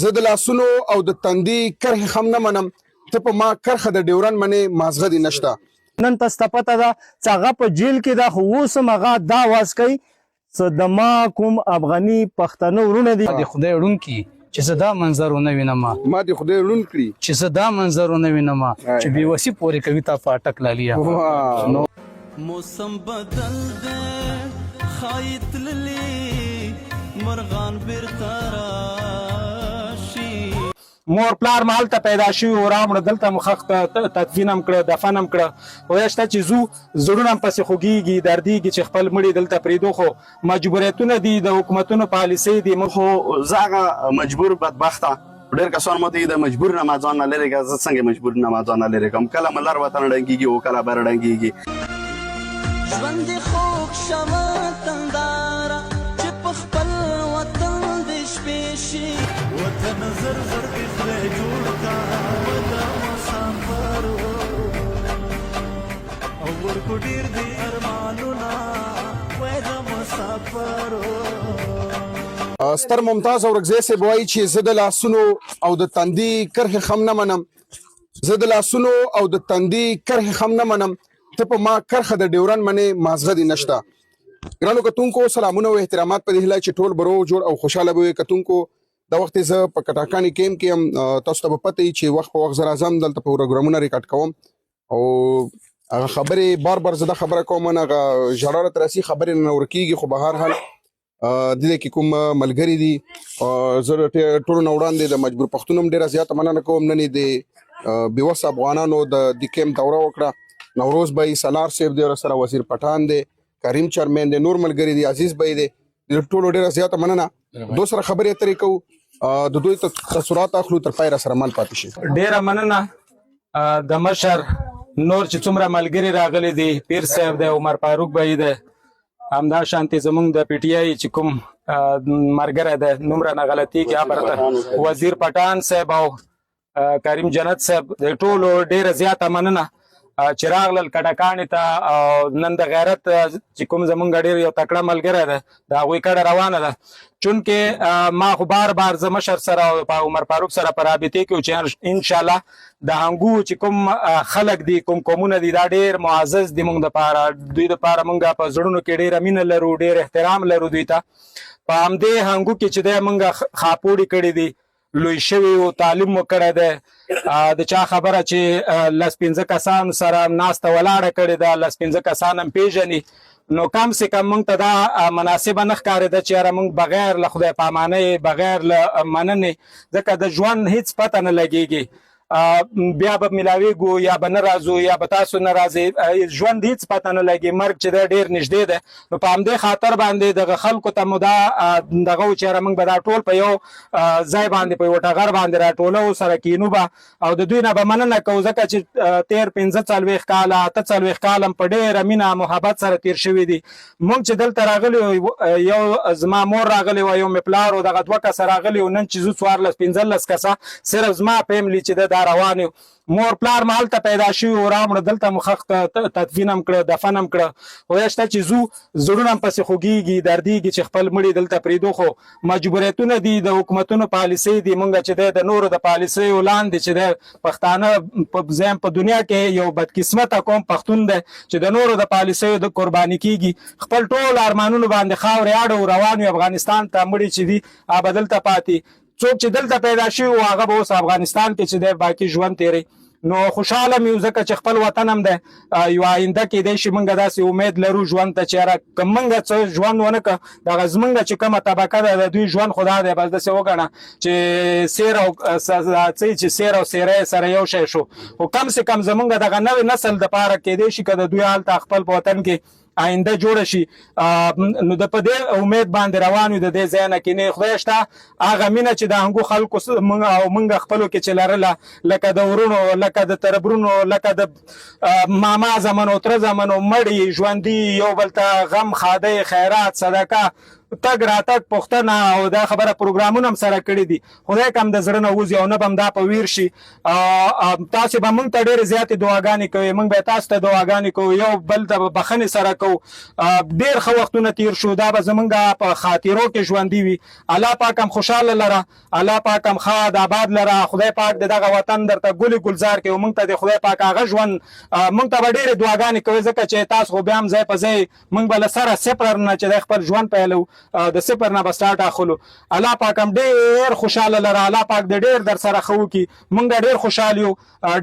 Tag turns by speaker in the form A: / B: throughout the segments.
A: زه د لاسونو او د تندي کرښې هم نه منم، ته په ما کرښه د ډیورن منې مازغه دې نشته.
B: نن تاسو ته پته ده چې هغه په جیل کې ده، خو اوس هم هغه دا واز کوي چې د ما کوم افغاني پښتانه ورونه دي.
C: د خدای وړونکي چې زه دا منظر ونه وینم،
A: ما دې خدای ړوند کړي
C: چې زه دا منظر ونه وینم چې بېوسي پورې کوي تا په اټک لالیا.
D: موسم بدل ده خایت تللی مرغان بیرته راشي.
B: مور پلار ما هلته پیدا شوي و راوړه، دلته مو ښخ تدفین هم کړه، دفن هم کړه. خدای شته چې ځو زړونه هم پسې خوږېږي، دردېږي چې خپل مړي دلته پرېږدو، خو مجبوریتونه دي، د حکومتونو پالیسۍ دي.
E: خو زه هغه مجبور بدبخته ډېر کسان مو ته د مجبور نه ما ځان نه لرې کړه. زه څنګه مجبور نه ما ځان نه لرې کړم؟ کله ملر وطن ړنګېږي او کله بر ړنګېږي.
D: ژوند دې خوږ شوه تنداره چې په خپل وطن دې شپې شي. وطن زر زر کې خدای جوړ کا د مسافر او ورکو ډېر دي ارمانونه وای د مسافر.
A: ستر ممتاز اورکزی صاحب وایي چې زه د لاسونو او د تندي کرښې هم نه منم، زه د لاسونو او د تندي کرښې هم نه منم، ته په ما کرښه د ډیورن منې مازغه دې نشته. ګرانو کتونکو سلامونه او احترامات په دې هیله چې ټول به روغ جوړ او خوشحاله به وي. کتونکو دا وخت زه په کټاکاني کیم کې هم تاسو ته به پته وي چې وخت په وخت زه راځم دلته پروګرامونه ریکارډ کوم او هغه خبرې بار بار زه دا خبره کوم نه هغه ژړا راته راسي، خبرې نه ورکېږي. خو به هر حال دې کې کوم ملګري دي زه ټولو نه وړاندې د مجبور پښتون هم ډېره زیاته مننه کوم. نن یې د بېوسه افغانانو د کیم دوره وکړه. نوروز بھائی سالار صاحب دی ورسره وزیر پټان دی، کریم چرمن دی، نور ملګري دي، عزیز بھائی دی، د ټولو ډېره زیاته مننه. دو سره خبرې اترې کوو، د دوی تاثرات اخلو، تر پای را سره مل پاتې شي.
B: ډېره مننه د مشر نور چې څومره ملګري راغلي دي، پیر صاحب دی، عمر فاروق بھائی دی، همدا شانتي زمونږ د پی ټی آی چې کوم ملګری دی نوم رانه غلطېږي هغه وزیر پټان صاحب او کریم جنت صاحب، د ټولو ډېره زیاته مننه چې راغلل کټکانې ته. او نن د غیرت چې کوم زمونږ ډېر یو تکړه ملګری دی د هغوی کډه روانه ده، چونکې ما خو بار بار زه مشر سره او عمر فاروق سره په رابطې کې و چې انشاءالله د هنګو چې کوم خلک دي، کوم قومونه دي، دا ډېر معزز دي موږ دپاره. دوی دپاره موږ په زړونو کې ډېره مینه لرو، ډېر احترام لرو دوی ته. په همدې هنګو کې چې دی موږ خاپوړې کړي دي، لوی شوي و، تعلیم مو کړی دی. د چا خبره چې لس پنځه کسان سره ناسته ولاړه کړې ده، لس پنځه کسان هم پېژني، نو کم سې کم موږ ته دا مناسبه نه ښکارېده چې یاره موږ بغیر له خدای پامانۍ، بغیر له مننې، ځکه د ژوند هېڅ پته نه لګېږي، بیا به ملاویږو یا به نه راځو یا به تاسو نه راځئ، ژوند هېڅ پته نه لګي. مرګ چې دی ډېر نږدې دی. نو په همدې خاطر باندې دغه خلکو ته مو دا دغه و چې یاره موږ به دا ټول په یو ځای باندې په یو ټغر باندې راټولو، سره کینو به او د دوی نه به مننه کوو، ځکه چې تېر 45 کاله 48 کاله په ډېره مینه محبت سره تېر شوي دي. موږ چې دلته راغلي، یو زما مور راغلې وه، یو مې پلار و، دغه 2 کسه راغلي و، نن چې زو 14 15 کسه صرف زما فیملی چې ده دا روان یو. مور پلار ما هلته پیدا شوي و راوړه، دلته مو ښخ تدفین هم کړه، دفن هم کړه. خدای شته چې ځو زړونه هم پسې خوږېږي، دردېږي چې خپل مړي دلته پرېږدو، خو مجبوریتونه دي، د حکومتونو پالیسۍ دي. موږ چې دی د نورو د پالیسیو لاندې چې دی پښتانه په ځایم په دنیا کې یو بدقسمته قوم پښتون دی چې د نورو د پالیسیو د قرباني کېږي، خپل ټول ارمانونو باندې خاورې اړو روان وي افغانستان ته. مړي چې دي هغه دلته پاتې، څوک چې دلته پیدا شوي و هغه به اوس افغانستان کې چې دی باقي ژوند تېروي. نو خوشحاله مې یو ځکه چې خپل وطن هم دی، یو آینده کېدی شي موږ داسې امید لرو ژوند ته چې یاره که موږ څه ژوند ونه کړه، دغه زموږ چې کومه طبقه ده د دوی ژوند خو دا دی بس داسې وګڼه چې سیر او څه چې سیر او سیری سره یو شی شو. خو کم سې کم زموږ دغه نوې نسل دپاره کېدی شي که د دوی هلته خپل په وطن کې آینده جوړه شي، نو د په دې امید باندې روان یو د دې ځای نه کینې. خدای شته هغه مینه چې د هنګو خلکو او موږ خپلو کې چې لرله، لکه د ورونو، لکه د تربرونو، لکه د ماما زمنو، تره زمنو، مړي ژوندي، یو بل ته غم، ښادۍ، خیرات، صدقه، تګ راتګ پوښتنه او دا خبره پروګرامونه هم سره کړي دي. خدای که هم د زړه نه وځي او نه به هم دا په ویر شي. تاسې به موږ ته ډېرې زیاتې دعاګانې کوئ، موږ به تاسو ته دعاګانې کوو، یو بل ته به بښنې سره کوو. ډېر ښه وختونه تیر شو، دا به زموږ په خاطرو کې ژوندي وي. الله پاک هم خوشحاله لره، الله پاک هم ښاد آباد لره. خدای پاک د دغه وطن درته ګلې ګلزار کړي او موږ ته د خدای پاک هغه ژوند موږ ته به ډېرې دعاګانې کوئ، ځکه چې تاسو خو بیا هم ځای په ځای موږ به له سره صفر نه چې د خپل ژوند پیلو د صفر نه به سټارټ اخلو. الله پاک هم ډېر خوشحاله لره، الله پاک د ډېر در سره ښه وکړي. موږ ډېر خوشحال یو،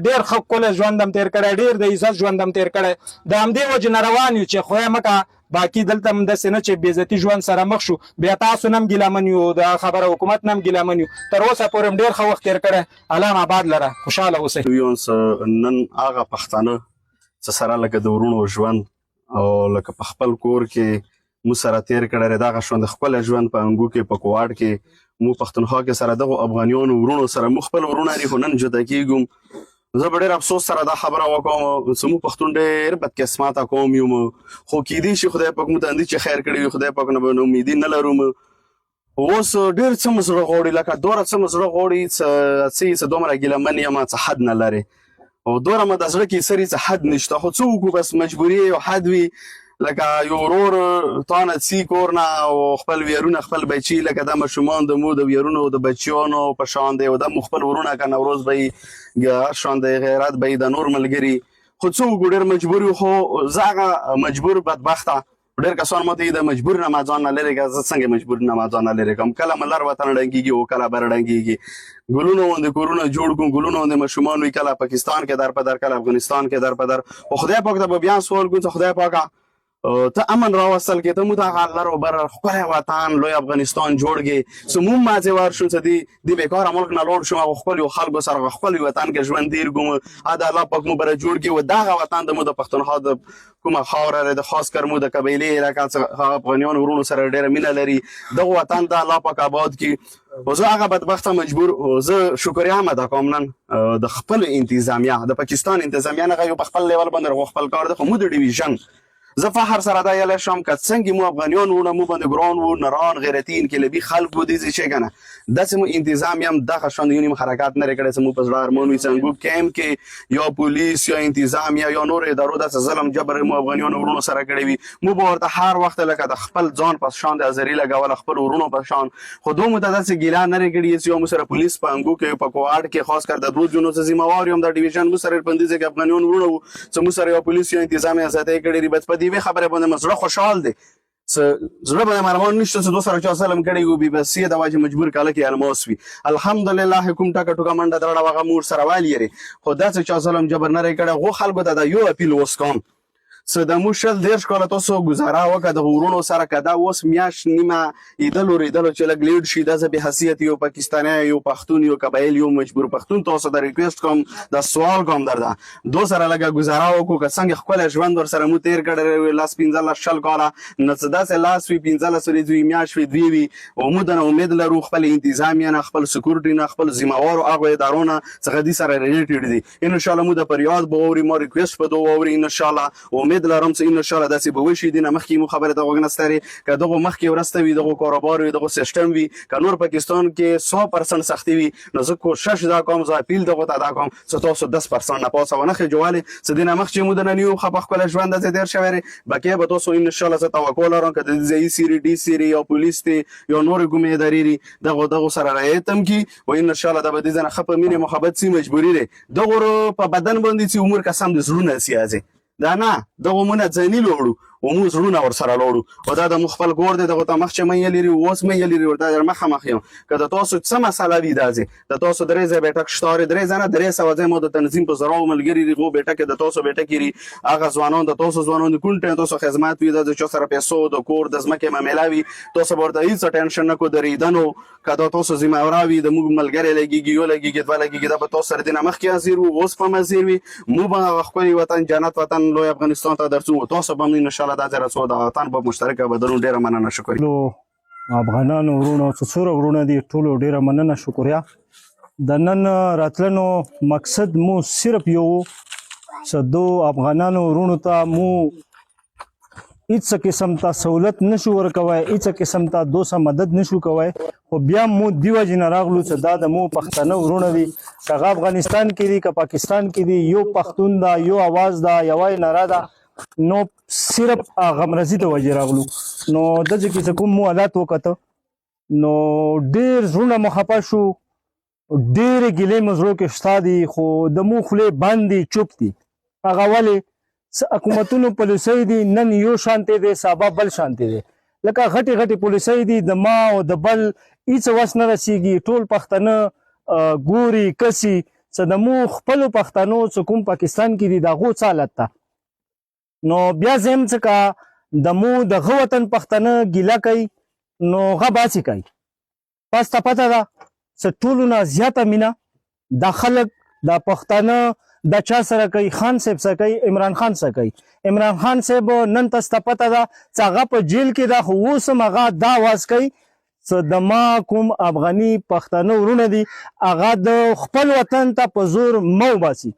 B: ډېر ښه ښکلی ژوند هم تېر کړی، ډېر د عزت ژوند هم تېر کړی. د همدې وجې نه روان یو چې خدای مکه باقي دلته هم داسې نه چې بېعزتي ژوند سره مخ شو. بیا تاسو نه هم ګیلمن یو، د خبره حکومت نه هم ګیلمن یو. تر اوسه پورې هم ډېر ښه وخت تېر کړی. الله م آباد لره، خوشحاله اوسئ.
E: نن هغه پښتانه چې سره لکه د ورونو ژوند او لکه په خپل کور کې مو سره تېر کړی دغه ژوند، ښکلی ژوند په انګو کې په کوواټ کې مو پښتونخوا کې سره دغو افغانیانو ورونو سره مو خپل ورونه دي، خو نن جدا کېږم. زه به ډېر افسوس سره دا خبره وکړم چې موږ پښتون ډېر بدقسمته قوم یو، خو کیدای شي خدای پاک موږ ته اندي چې خیر کړی وي، خدای پاک نه به امیدي نه لرو. اوس ډېر څه مو زړه غواړي، لکه دومره څه مو زړه غواړي چې دومره ګیلمن یم چې حد نه لري، او دومره مو د زړه کې سري چې حد نشته. خو څه وکړو، بس مجبوري او حد وي. لکه یو ورور تا نه څي کور نه او خپل ویرونه خپل بچي، لکه دا ماشومان د مو د ویرونو د بچیانو په شان دی، او دا مو خپل ورونه که نوروز به یې شان دی، غیرت به یې د نور ملګري. خو څه وکړو، ډېر مجبور یو. خو زه هغه مجبور بدبخته، ډېر کسان ماته د مجبور نه ما ځان نه لرې کړه. زه څنګه مجبور نه ما ځان نه لرې کړم؟ کله ملر وطن ړنګېږي او کله بر ړنګېږي. ګلونه غوندې کورونه جوړ کړو، ګلونه غوندې ماشومان وي، کله پاکستان کې در په در، کله افغانستان کې در په در. خو خدای پاک ته به بیا سوال کوم چې خدای پاکه ته امن راوستل کې، ته مو دغه لر او بر ښکلی وطن لوی افغانستان جوړ کړې، چې موږ مازې ور شو چې د بېکاره ملک نه لاړ شو او خپلو خلکو سره خپل وطن کې ژوند تېر کړو. د الله پاک مو بره جوړ کړي، و دغه وطن د مو د پښتونخوا د کومه خاوره د خاص کر مو د قبیلې علاقه څخه افغانیانو ورونو سره ډېره مینه لري. دغه وطن د الله پاک آباد کړي. او زه هغه بدبخته مجبور، زه شکریه هم ادا کوم نن د خپل انتظامیه، د پاکستان انتظامیه نه یو په خپل لیول باندې خپل کار دی. خو مو د ډیویژن زه فخر سره دا یلی شم که څنګه مو افغانیان وونه مو باندې ګران وو، نران غیرتي انقلابي خلک وو، داسې شی که نه داسې مو انتظامیه هم دغه شان یو نیم حرکت نه دی کړی چې مو په زړه ارمان وي چې انګوب کیمپ کې یا پولیس یا انتظامیه یا نور ادارو داسې ظلم جبر مو افغانیانو ورونو سره کړی وي. مو به ورته هر وخت لکه د خپل ځان په شان د ازري لګول، خپل ورونو په شان. خو دوی مو ته داسې ګیله نه دی کړې چې یو مو سره پولیس په انګو کې په کوواټ کې خاص کر د درود جنو څه ذمهوار یم د ډیویژن مو سره بندیز کې افغانیان ورونه وو چې مو سره یا پولیس یا انتظامیه ساتي کړی. بس په دې خبره باندې زړه خوشحال دی، زړه باندې مرمان نشته چې دوسره چا سلام کړی وي، بې د واجب مجبور کاله کې الماس وي. الحمدلله کوم ټکه ټوکه منډه درړه وغه مور سره والی لري، خو داسې چا سلام جبر نه کړی. غو خلکو ته دا یو اپیل وس کوم چې د مو شل 13 کاله تاسو ګزاره وکړه د ورونو سره، که دا اوس میاشت نیمه ایدلو ریدلو چې لږ لیډ شي، دا زه بې حیثیت یو پاکستانی یو پښتون یو قبایل یو مجبور پښتون تاسو ته ریکویسټ کوم، دا سوال کوم درته دو سره لږه ګزاره وکړو، که څنګه ښکلی ژوند ورسره مو تېر کړی لاس 15 شل کاله، نه څه داسې لاس وي 15 ورځې وي، میاشت وي، 2 وي. او موږ دنه امید لرو خپل انتظامیه نه، خپل سکیورټي نه، خپل ذمهوارو هغو ادارو نه څخه دې سره ریلیټډ دي. انشاءالله مو د فریاد به واوري، ما ریکویسټ به دو واوري انشاءالله. امید لرم چې انشاءالله داسې به وشي. دې نه مخکې مو خبره د غوږ نه سترې که دغو مخکې ورسته وي، دغو کاروبار وي، دغو سیسټم وي، که نور پاکستان کې 100% سختي وي، نو زه کوشش دا کوم، زه اپیل دغو ته دا کوم چې تاسو 10% نه پاسه ونه خجوالې چې دې نه مخکې مو د نن یو ښه په ښکلی ژوند داسې تېر شوی دی. بقیه به تاسو انشاءالله زه توقع لرم که د ځایي سیري ډي سیري یا پولیس دی یا نورې کومې ادارې دي دغو سره رعایت هم کړي، او انشاءالله دا به دې ځای نه ښه په مینې محبت سي. مجبوري دی دغو په بدن باندې چې عمر قسم د زړونه سیازي دا نه، دغه مونږ ځینې لوړو و مو زړونه ورسره لوړو، او دا د مو خپل کور دی، دغه ته مخکې مه یې لري، اوس مه یې لري، ورته در مخامخ یم. که د تاسو څه مسله وي داسې د تاسو 3 ځای بیټک شته، 3 ځای نه 300 ځای مو د تنظیم په زراو ملګري دي، غو بیټک د تاسو بیټک لري، هغه ځوانان د تاسو ځوانان کوم ټیم تاسو خدمات وي د چا سره پیسو د کور د ځمکې معامله وي، تاسو ورته هیڅ ټینشن نه کو درېدنو. که دا تاسو ذمهوار وي د موږ ملګری لګېږي یو لګېږي دوه لګېږي، دا به تاسو سره دې نه مخکې حاضر وو، اوس په حاضر وي. مو به هغه ښکلي وطن جنت وطن لوی افغانستان ته درځو، تاسو به هم انشاءالله دا ځای رسو د وطن په مشترکه بدلون. ډېره مننه، شکریه.
C: افغانانو ورونو چې څومره ورونه دي ټولو ډېره مننه، شکریه. د نن راتلنو مقصد مو صرف یو چې دو افغانانو ورونو ته مو هیڅ قسم ته سہولت نشو ورکوای، هیڅ قسم ته دوسه مدد نشو کوای. خو بیا مو دیو جن راغلو چې دا د مو پښتنه ورونه دي، که افغانستان کې دي که پاکستان کې دي، یو پښتون دا، یو आवाज دا، یو ناره ده. نو صرف هغه مرضی ته وجه راغلو. نو دغه کې چې کوم مو حالات وکړه نو ډیر زړونه مخفه شو، ډیر ګیلې مزرو کې شتا دي، خو د مو خولې باندې چوپ دي. هغه ولې حکومتونو پالیسۍ دي نن یو شانتي دي سبا بل شانتي دي، لکه غټي غټي پالیسۍ دي د ما او د بل هیڅ وس نه رسیږي. ټول پښتنه ګوري کسي چې د مو خپل پښتنو چې کوم پاکستان کې دي دغه څه حالت ته. نو بیا زم څخه د مو د غوتن پښتنه ګیله کوي نو غباسي کوي. پس ته پته ده چې ټولو نه زیاته مینه د خلک د پښتنه د چا سره کوي، خان صاحب سره کوي، عمران خان سره کوي. عمران خان صاحب نن تاسو ته پته ده چې هغه په جیل کې ده، خو اوس هم هغه دا آواز کوي چې د ما کوم افغاني پښتنه ورونه دي هغه د خپل وطن ته په زور مه وباسي.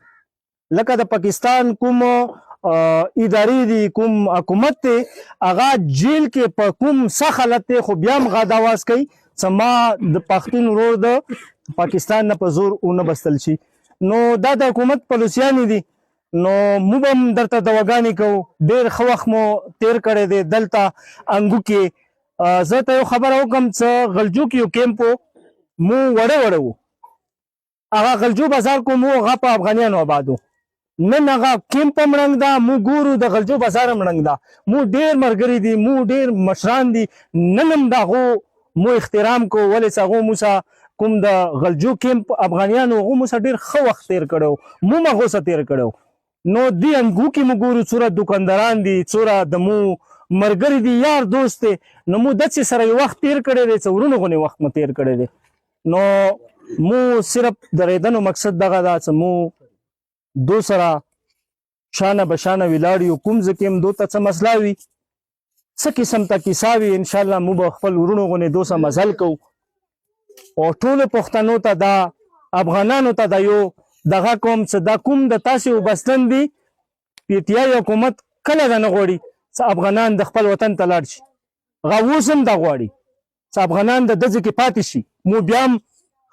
C: لکه د پاکستان کوم ادارې دي، کوم حکومت دی هغه جیل کې په کوم سخت حالت دی، خو بیا هم هغه د آواز کوي چې ما د پښتون ورور د پاکستان نه په زور ونه بستل شي. نو دا د حکومت پالیسیانې دي. نو موږ هم درته دواګانې کوو، ډېر ښه وخت مو تیر کړی دی دلته انګو کې. زه ته یو خبره وکړم چې غلجو کې یو کیمپ مو وړه وو، هغه غلجو بازار کو مو هغه په افغانیانو آباد و. نن هغه کیمپ هم ړنګ ده، مو ګورو د غلجو بازار هم ړنګ ده. مو ډېر ملګري دي، مو ډېر مشران دي، نن هم د هغو مو احترام کو. ولې چې هغو مو سره کوم د غلجو کیمپ افغانیانو هغو مو سره ډېر ښه وخت تیر کړی مو هغو سره تیر کړی. نو دی انګو کې مو ګورو څومره دکانداران دي، څومره د مو ملګري دي، یار دوست دی. نو مو داسې سره یو وخت تیر کړی دی چې ورونو غونې وخت مو تیر کړی دی. نو مو صرف د ریدنو مقصد دغه ده چې مو دو سره شانه بشانه ولاړ یو، کوم ځای کې هم دو ته څه مسله وي، څه قسم ته کیسه وي، انشاءالله مو به خپل ورونو غونې دو سره مزل کوو. او ټولو پښتنو ته دا افغانانو ته دا یو دغه کوم چې دا کوم د تاسې وبستن دي پی ټي آی حکومت کله دا نه غواړي چې افغانان د خپل وطن ته لاړ شي. هغه اوس هم دا غواړي چې افغانان د دځې کې پاتې شي. مو بیا هم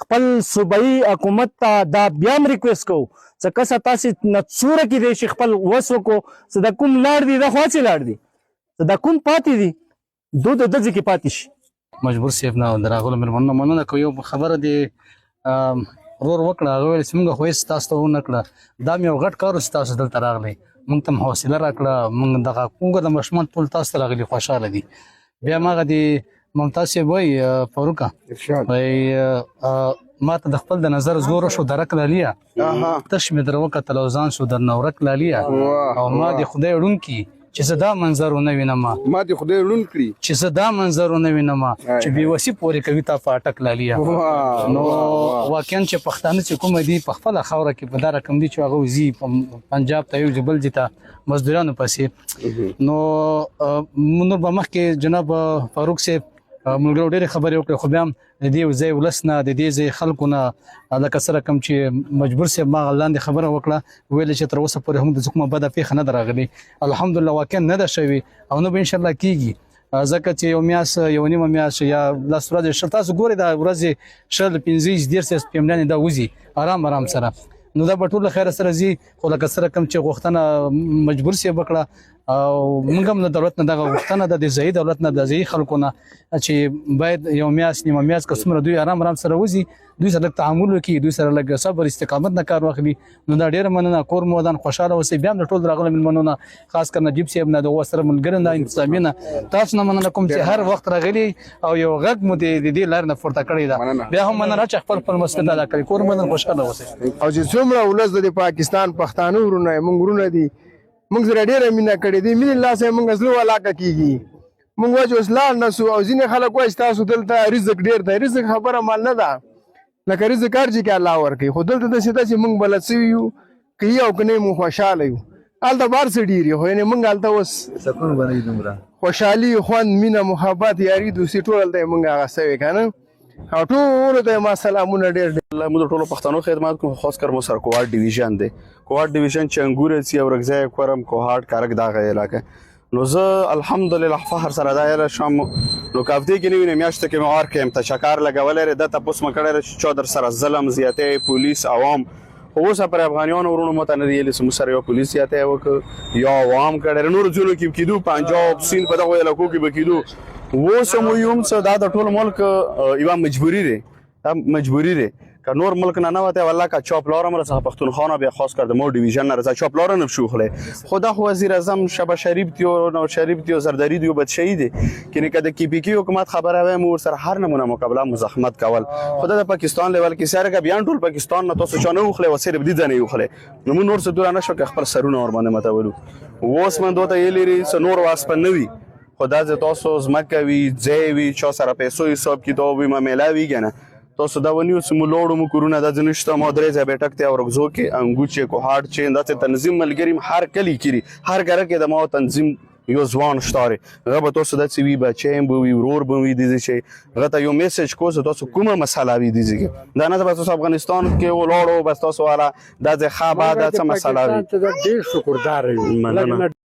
C: خپل صوبایي حکومت ته دا بیا هم ریکویسټ کوو چې کسه تاسې نه څوره کېدی شي خپل وس وکړو چې دا کوم لاړ دي دا خو هسې لاړ دي، چې دا کوم پاتې دي دو د دځې کې پاتې شي.
F: مجبور صاحب نه د راغلو مېلمنو مننه کوو. یو خبره دی ورور وکړه، هغه ویل چې موږ خو هېڅ تاسو ته ونه کړه، دا مې یو غټ کار و چې تاسو دلته راغلی، موږ ته هم حوصله راکړه، موږ دغه کوږه د ماشومان ټول تاسو ته راغلي خوشحاله دي. بیا هماغه د ممتاز صاحب وایي فاروقه وایي ما ته د خپل د نظر زور شو درک لالیه تش مې در وکتل او ځان شو در نورک لالیه او ما د خدای ړونکي چې زه دا منظر ونه وینم،
A: ما دې خدای ړوند کړي
F: چې زه دا منظر ونه وینم چې بېوسي پورې کوي تا په اټک لالیه. نو واقعا چې پښتانه چې کوم دي په خپله خاوره کې په دا رقم دي چې هغه وځي پنجاب ته یو بل ځای ته مزدورانو پسې. نو نور به مخکې جناب فاروق صاحب ملګرو ډېرې خبرې وکړې، خو بیا هم د دې ځای ولس نه د دې ځای خلکو نه لکه څه رقم چې مجبور صاحب ما لاندې خبره وکړه، ویل چې تر اوسه پورې هم د کومه بده پیښه نه ده راغلې. الحمدلله واقعا نه ده شوې او نه به انشاءالله کېږي، ځکه چې یو میاشت یو نیمه میاشت یا لس ورځې شل تاسو ګورئ دا ورځې شل 15 10 پیملانې دا وځي آرام آرام سره. نو دا به ټول له خیره سره ځي، خو لکه څه رقم چې غوښتنه مجبور صاحب وکړه او موږ هم له دولت نه دغه غوښتنه ده د ځایي دولت نه د ځایي خلکو نه چې باید یو میاشت نیمه میاشت که څومره دوی آرام آرام سره وځي، دوی سره لږ تعامل وکړي، دوی سره لږ صبر استقامت نه کار واخلي. نو دا ډېره مننه. کور مو ودان خوشحاله اوسئ. بیا هم د ټول راغلو مېلمنو نه خاص کر نجیب صاحب نه د هغو سره ملګرو نه انتظامي نه تاسو نه مننه کوم چې هر وخت راغلي او یو غږ مو د دې لارې نه پورته کړی ده. بیا هم مننه چې خپل خپل مسؤلیت ادا کړي. کور مو ودان خوشحاله اوسئ.
G: او چې څومره ولس د پاکستان پښتانه ورونه موږ ورونه دي، موږ سره ډېره مینه کړې دي، مینې الله سره موږ زړه علاقه کېږي. موږ وایو چې اوس لاړ نه سو، او ځینې خلک وایي چې تاسو دلته رزق ډېر دی. رزق خبره مال نه ده، لکه رزق هر ځای کې الله ورکوي، خو دلته داسې ده چې موږ بلد سوي یو که یې او که نه موږ خوشحاله یو. هلته بار څه ډېر یو، خو یعنې موږ هلته اوس
H: سکون بنوي دومره
G: خوشحالي خوند مینه محبت یاري دوستي ټول هلته موږ هغه سوي که نه. او ټولو ته ما سلامونه ډېر
E: موږ د ټولو پښتنو خدمات کوو، خاص کر مو سره کوهاټ ډیویژن دی. کوهاټ ډیویژن چې انګور سي او رګځای کورم کوهاټ کارک دغه علاقه نو زه الحمدلله فخر سره دا یاره شم نو کافدې کې نه وینم میاشته کې مې اور کې ته چکار لګولی دی ده تپوس مې کړی دی چې چا در سره ظلم زیاتی پولیس عوام خو اوسه پر افغانیانو ورونو مو ته نه دی ویلي چې موږ سره یو پولیس زیاتی وکړه یا عوام کړی دی نورو ځایونو کې کېدو پنجاب سیند په دغو علاقو کې به کېدو اوس هم ویم څه دا د ټول ملک یوه مجبوري دی دا مجبوري دی که نور ملک نه نوته والله که چاپلارم را څخه پښتونخوا بیا خاص کرده ما دیویژن نه رضا چاپلار نه شوخله خدا خو وزیر اعظم شبا شریف تیو نو شریف تیو زرداری دیو بد شهید کینه کده کی پی کی حکومت خبره و مور سره هر نمونه مقابله مزاحمت کول خدا د پاکستان لیول کې سره بیان ټول پاکستان نه تاسو چانه وخله و صرف دي ځنه وخله نو نور څه دور نه شو که خپل سرونه ور باندې متولو ووس من دوته یلری س نور واسپ نوي خدا ز تاسو زمکه وی ځای وی چا سره پیسو حساب کتاب وی ما ملاوی کنه تاسو دا ونیو چې مو لوړو مو کورونه د ځنشته مو درې ځای بیٹک ته اورغزو کې انګوچې کو هارت چین د تنظیم ملګری هر کلی کړي هر ګره کې د مو تنظیم یو ځوان شتاري هغه به تاسو د سی وی بچیم بو وی ورور بو وی دي چې هغه ته یو میسج کو تاسو کومه مسله وی دي چې دا نه تاسو افغانستان کې ولوړو بس تاسو والا د ځخه بعد څه مسله وی
H: ډیر شکردار یم